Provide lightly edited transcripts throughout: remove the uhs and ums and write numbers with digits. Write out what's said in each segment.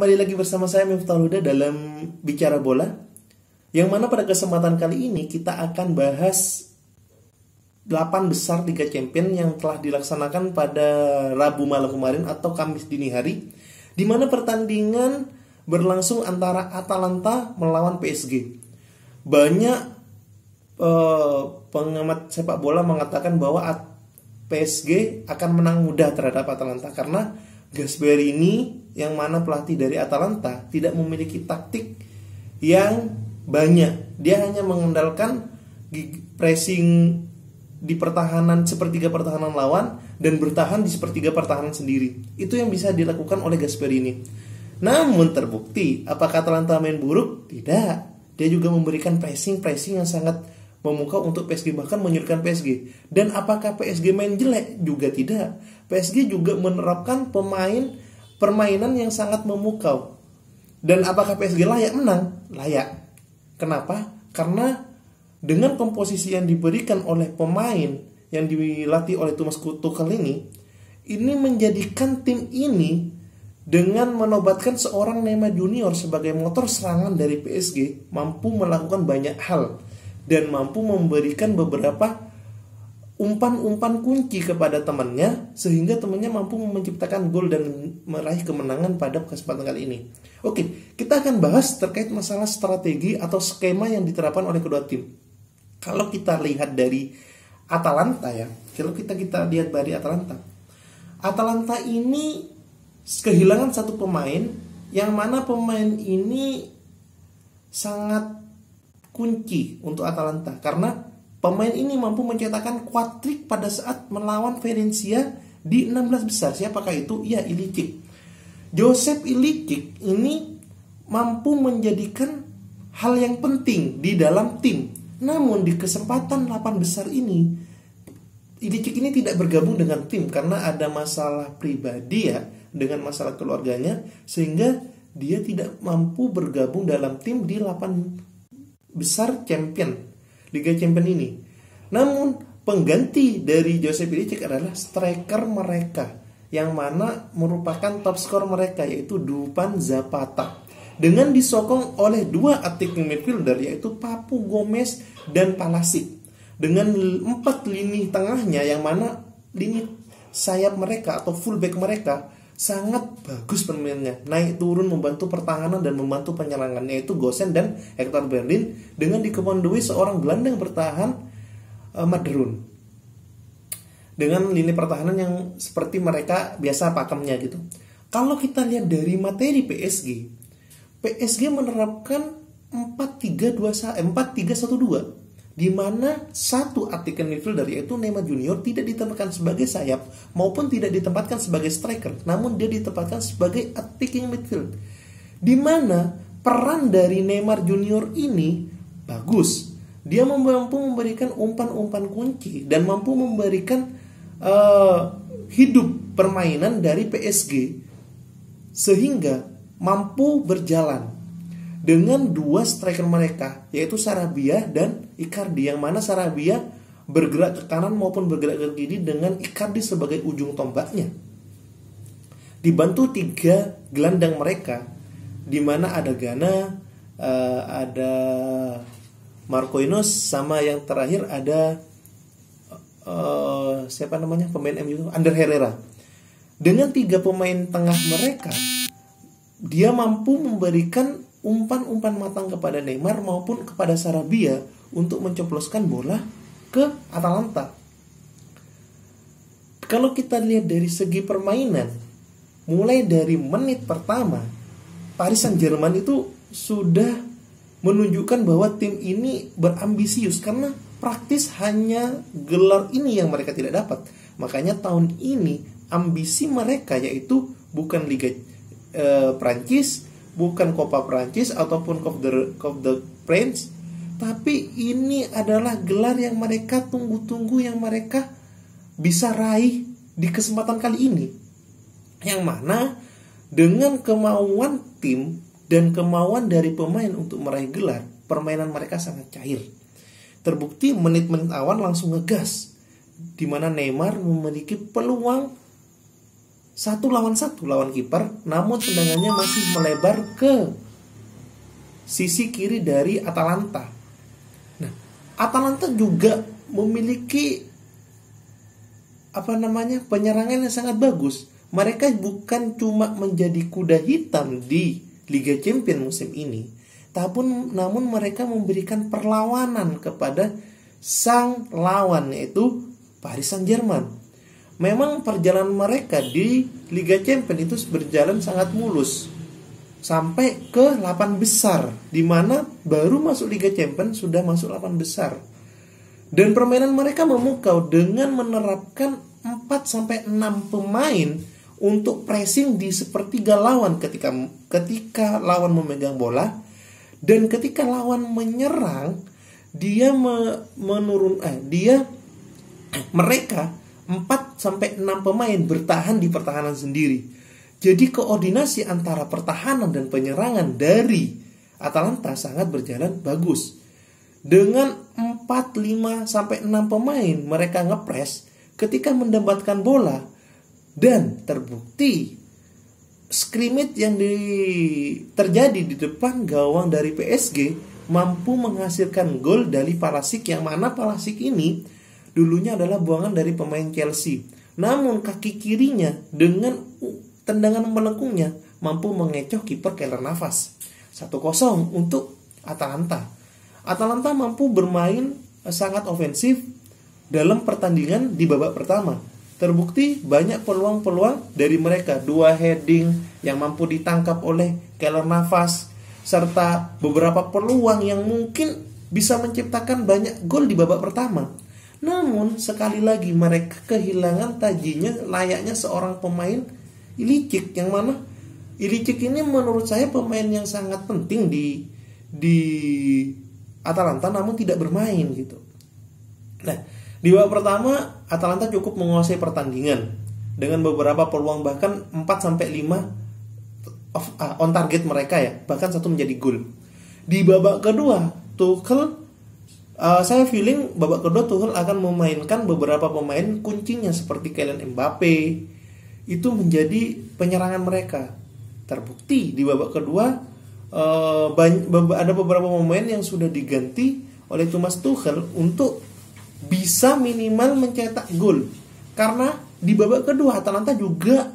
kembali lagi bersama saya Miftahul Huda dalam Bicara Bola, yang mana pada kesempatan kali ini kita akan bahas 8 besar Liga Champions yang telah dilaksanakan pada Rabu malam kemarin atau Kamis dini hari, di mana pertandingan berlangsung antara Atalanta melawan PSG. Banyak pengamat sepak bola mengatakan bahwa PSG akan menang mudah terhadap Atalanta karena Gasperini yang mana pelatih dari Atalanta tidak memiliki taktik yang banyak. Dia hanya mengandalkan pressing di pertahanan sepertiga pertahanan lawan dan bertahan di sepertiga pertahanan sendiri. Itu yang bisa dilakukan oleh Gasperini. Namun terbukti, apakah Atalanta main buruk? Tidak. Dia juga memberikan pressing yang sangat memukau untuk PSG, bahkan menyulitkan PSG. Dan apakah PSG main jelek? Juga tidak. PSG juga menerapkan permainan yang sangat memukau. Dan apakah PSG layak menang? Layak. Kenapa? Karena dengan komposisi yang diberikan oleh pemain yang dilatih oleh Thomas Tuchel ini menjadikan tim ini dengan menobatkan seorang Neymar Junior sebagai motor serangan dari PSG mampu melakukan banyak hal dan mampu memberikan beberapa umpan-umpan kunci kepada temannya sehingga temannya mampu menciptakan gol dan meraih kemenangan pada kesempatan kali ini. Oke, kita akan bahas terkait masalah strategi atau skema yang diterapkan oleh kedua tim. Kalau kita lihat dari Atalanta ya, kalau kita lihat dari Atalanta ini kehilangan satu pemain yang mana pemain ini sangat kunci untuk Atalanta karena pemain ini mampu mencetakkan quad-trick pada saat melawan Valencia di 16 besar. Siapakah itu? Ya, Ilicic. Joseph Ilicic ini mampu menjadikan hal yang penting di dalam tim. Namun di kesempatan 8 besar ini Ilicic ini tidak bergabung dengan tim karena ada masalah pribadi ya, dengan masalah keluarganya, sehingga dia tidak mampu bergabung dalam tim di 8 besar Liga Champions ini. Namun pengganti dari Joseph Ilicic adalah striker mereka yang mana merupakan top skor mereka, yaitu Duvan Zapata, dengan disokong oleh dua attacking midfielder yaitu Papu Gomez dan Pulisic, dengan 4 lini tengahnya yang mana lini sayap mereka atau fullback mereka sangat bagus permainannya, naik turun membantu pertahanan dan membantu penyerangan, yaitu Gosens dan Hector Bellerin, dengan dikomandoi seorang gelandang bertahan Maderon, dengan lini pertahanan yang seperti mereka biasa pakemnya gitu. Kalau kita lihat dari materi PSG menerapkan 4-3-1-2 di mana satu attacking midfielder yaitu Neymar Junior tidak ditempatkan sebagai sayap maupun tidak ditempatkan sebagai striker, namun dia ditempatkan sebagai attacking midfield, di mana peran dari Neymar Junior ini bagus. Dia mampu memberikan umpan-umpan kunci dan mampu memberikan hidup permainan dari PSG sehingga mampu berjalan dengan dua striker mereka yaitu Sarabia dan Icardi, yang mana Sarabia bergerak ke kanan maupun bergerak ke kiri dengan Icardi sebagai ujung tombaknya, dibantu 3 gelandang mereka di mana ada Gana, ada Marquinhos, sama yang terakhir ada pemain MU itu, Ander Herrera. Dengan 3 pemain tengah mereka, dia mampu memberikan umpan-umpan matang kepada Neymar maupun kepada Sarabia untuk mencoploskan bola ke Atalanta. Kalau kita lihat dari segi permainan, mulai dari menit pertama, Paris Saint-Germain itu sudah menunjukkan bahwa tim ini berambisius karena praktis hanya gelar ini yang mereka tidak dapat. Makanya tahun ini ambisi mereka yaitu bukan Liga Prancis, bukan Copa Prancis ataupun Coupe de France, tapi ini adalah gelar yang mereka tunggu-tunggu, yang mereka bisa raih di kesempatan kali ini, yang mana dengan kemauan tim dan kemauan dari pemain untuk meraih gelar, permainan mereka sangat cair. Terbukti menit-menit awal langsung ngegas, di mana Neymar memiliki peluang 1 lawan kiper, namun tendangannya masih melebar ke sisi kiri dari Atalanta. Nah, Atalanta juga memiliki penyerangan yang sangat bagus. Mereka bukan cuma menjadi kuda hitam di Liga Champions musim ini, namun mereka memberikan perlawanan kepada sang lawan, yaitu Paris Saint-Germain. Memang perjalanan mereka di Liga Champions itu berjalan sangat mulus sampai ke 8 besar, di mana baru masuk Liga Champions sudah masuk 8 besar. Dan permainan mereka memukau dengan menerapkan 4-6 pemain untuk pressing di sepertiga lawan ketika lawan memegang bola, dan ketika lawan menyerang mereka 4-6 pemain bertahan di pertahanan sendiri. Jadi koordinasi antara pertahanan dan penyerangan dari Atalanta sangat berjalan bagus. Dengan 4-5-6 pemain mereka ngepres ketika mendapatkan bola, dan terbukti scrimmage yang terjadi di depan gawang dari PSG mampu menghasilkan gol dari Pulisic, yang mana Pulisic ini dulunya adalah buangan dari pemain Chelsea. Namun kaki kirinya dengan tendangan melengkungnya mampu mengecoh kiper Keylor Navas. 1-0 untuk Atalanta. Atalanta mampu bermain sangat ofensif dalam pertandingan di babak pertama. Terbukti banyak peluang-peluang dari mereka, 2 heading yang mampu ditangkap oleh Keylor Navas, serta beberapa peluang yang mungkin bisa menciptakan banyak gol di babak pertama. Namun sekali lagi mereka kehilangan tajinya layaknya seorang pemain Ilicic, yang mana Ilicic ini menurut saya pemain yang sangat penting di Atalanta, namun tidak bermain gitu. Nah, di babak pertama Atalanta cukup menguasai pertandingan dengan beberapa peluang, bahkan 4-5 on target mereka ya, bahkan 1 menjadi gol. Di babak kedua Tuchel, saya feeling babak kedua Tuchel akan memainkan beberapa pemain kuncinya seperti Kylian Mbappe itu menjadi penyerangan mereka. Terbukti di babak kedua ada beberapa pemain yang sudah diganti oleh Thomas Tuchel untuk bisa minimal mencetak gol. Karena di babak kedua Atalanta juga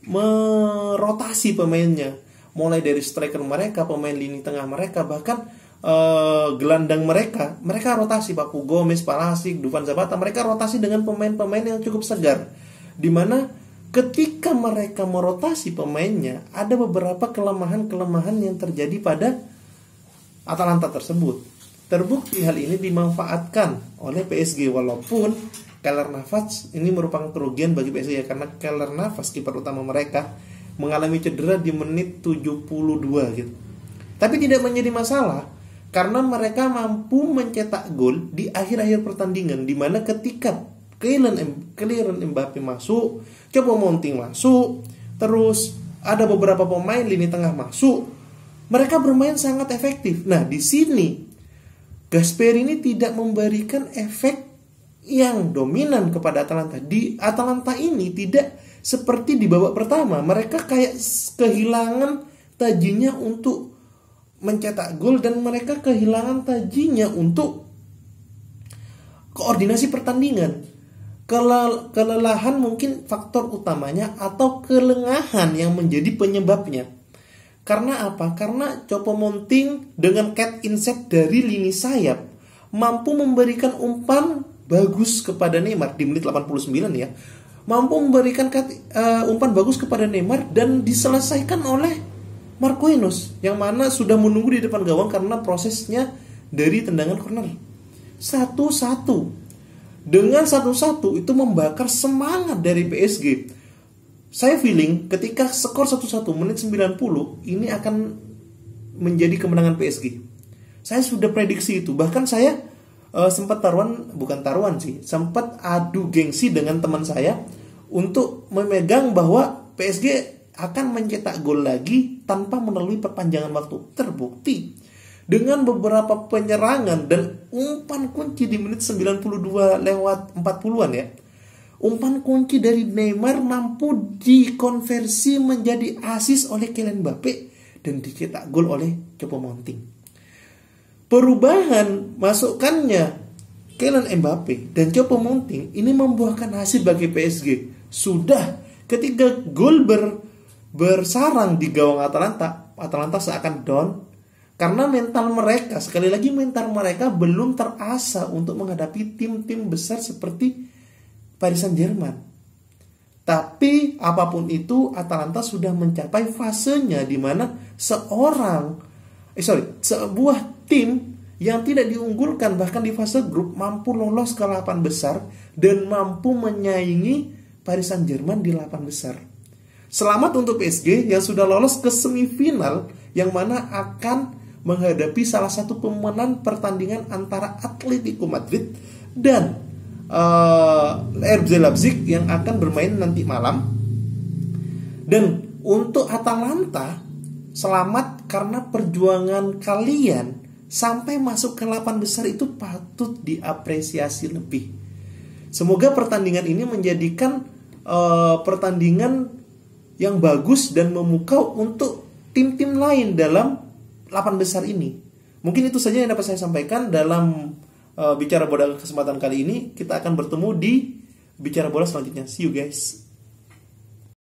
merotasi pemainnya, mulai dari striker mereka, pemain lini tengah mereka, bahkan gelandang mereka rotasi. Papu Gomez, Pulisic, Dufan Zapata, mereka rotasi dengan pemain-pemain yang cukup segar, dimana ketika mereka merotasi pemainnya, ada beberapa kelemahan-kelemahan yang terjadi pada Atalanta tersebut. Terbukti hal ini dimanfaatkan oleh PSG, walaupun Keylor Navas ini merupakan kerugian bagi PSG ya, karena Keylor Navas, kiper utama mereka, mengalami cedera di menit 72 gitu. Tapi tidak menjadi masalah karena mereka mampu mencetak gol di akhir-akhir pertandingan, di mana ketika Kylian Mbappe masuk, Choupo-Moting masuk, terus ada beberapa pemain lini tengah masuk, mereka bermain sangat efektif. Nah, di sini Gasperini tidak memberikan efek yang dominan kepada Atalanta. Di Atalanta ini tidak seperti di babak pertama, mereka kayak kehilangan tajinya untuk mencetak gol, dan mereka kehilangan tajinya untuk koordinasi pertandingan. Kelelahan mungkin faktor utamanya, atau kelengahan yang menjadi penyebabnya. Karena apa? Karena Choupo-Moting dengan cat inside dari lini sayap mampu memberikan umpan bagus kepada Neymar di menit 89 ya. Mampu memberikan umpan bagus kepada Neymar dan diselesaikan oleh Marquinhos, yang mana sudah menunggu di depan gawang karena prosesnya dari tendangan corner. 1-1. Dengan 1-1 itu membakar semangat dari PSG. Saya feeling ketika skor 1-1 menit 90 ini akan menjadi kemenangan PSG. Saya sudah prediksi itu. Bahkan saya sempat sempat adu gengsi dengan teman saya untuk memegang bahwa PSG akan mencetak gol lagi tanpa melalui perpanjangan waktu. Terbukti dengan beberapa penyerangan dan umpan kunci di menit 92 lewat 40-an ya. umpan kunci dari Neymar mampu dikonversi menjadi assist oleh Kylian Mbappe dan dicetak gol oleh Choupo-Moting. Perubahan masukannya Kylian Mbappe dan Choupo-Moting ini membuahkan hasil bagi PSG. Sudah ketika gol bersarang di gawang Atalanta seakan down karena mental mereka, sekali lagi mental mereka belum terasa untuk menghadapi tim-tim besar seperti Paris Saint-Germain. Tapi apapun itu, Atalanta sudah mencapai fasenya di mana sebuah tim yang tidak diunggulkan bahkan di fase grup mampu lolos ke 8 besar dan mampu menyaingi Paris Saint-Germain di 8 besar. Selamat untuk PSG yang sudah lolos ke semifinal yang mana akan menghadapi salah satu pemenang pertandingan antara Atletico Madrid dan RB Leipzig yang akan bermain nanti malam. Dan untuk Atalanta, selamat karena perjuangan kalian sampai masuk ke 8 besar itu patut diapresiasi lebih. Semoga pertandingan ini menjadikan pertandingan yang bagus dan memukau untuk tim-tim lain dalam 8 besar ini. Mungkin itu saja yang dapat saya sampaikan dalam Bicara Bola kesempatan kali ini. Kita akan bertemu di Bicara Bola selanjutnya. See you guys.